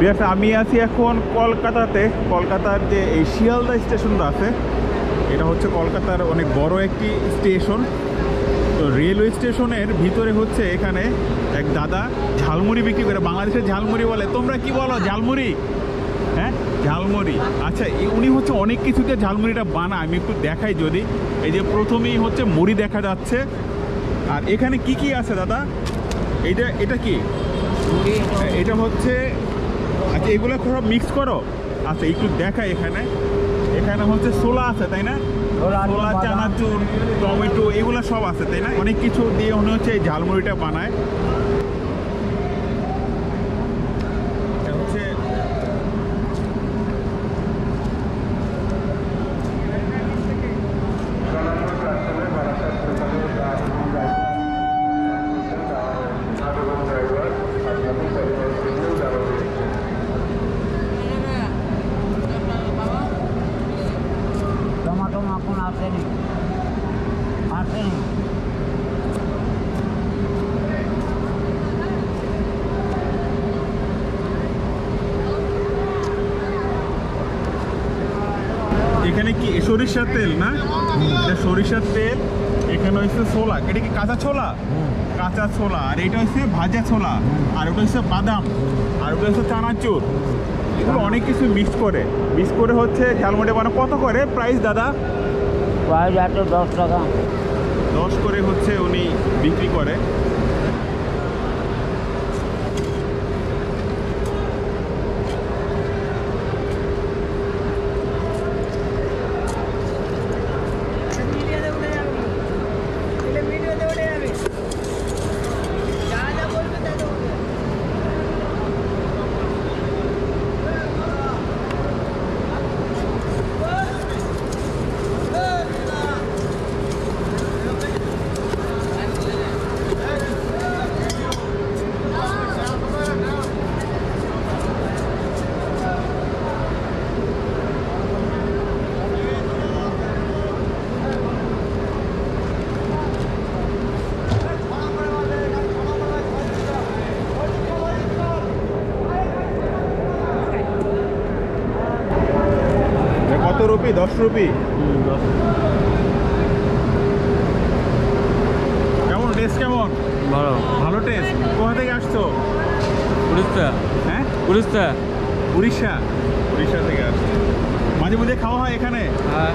বিয়াস আমি আছি এখন কলকাতাতে। কলকাতার যে এই শিয়ালদা স্টেশনটা আছে, এটা হচ্ছে কলকাতার অনেক বড় একটি স্টেশন। তো রেলওয়ে স্টেশনের ভিতরে হচ্ছে এখানে এক দাদা ঝালমুড়ি বিক্রি করে। বাংলাদেশের ঝালমুড়ি বলে, তোমরা কি বলো? ঝালমুড়ি? হ্যাঁ, ঝালমুড়ি। আচ্ছা, উনি হচ্ছে অনেক কিছুতে ঝালমুড়িটা বানায়। আমি একটু দেখাই যদি। এই যে প্রথমেই হচ্ছে মুড়ি দেখা যাচ্ছে। আর এখানে কি কি আছে দাদা? এটা কি? এটা হচ্ছে, আচ্ছা এগুলো সব মিক্স করো। আচ্ছা একটু দেখাই। এখানে হচ্ছে ছোলা আছে তাই না? ছোলা, চানাচুর, টমেটো, এগুলো সব আছে তাই না? অনেক কিছু দিয়ে মনে হচ্ছে এই ঝালমুড়িটা বানায়। এখানে কি সরিষার তেল না? এটা সরিষার তেল। এখানে হচ্ছে ছোলা। এটা কি কাঁচা ছোলা? কাঁচা ছোলা। আর এটা হচ্ছে ভাজা ছোলা। আর ওটা হচ্ছে বাদাম। আর ওটা হচ্ছে চানাচুর। এগুলো অনেক কিছু মিক্স করে হচ্ছে ঝালমুড়ি বানানো। কত করে প্রাইস দাদা? প্রাইস 10 টাকা। 10 করে হচ্ছে উনি বিক্রি করে। কত রুপি? 10 রুপি। কেমন টেস্ট? কেমন? ভালো। ভালো টেস্ট। কোথা থেকে আসছো? উড়িষ্যা। হ্যাঁ, উড়িষ্যা। উড়িষ্যা থেকে আসছে। মাঝে মধ্যে খাওয়া হয় এখানে? হ্যাঁ।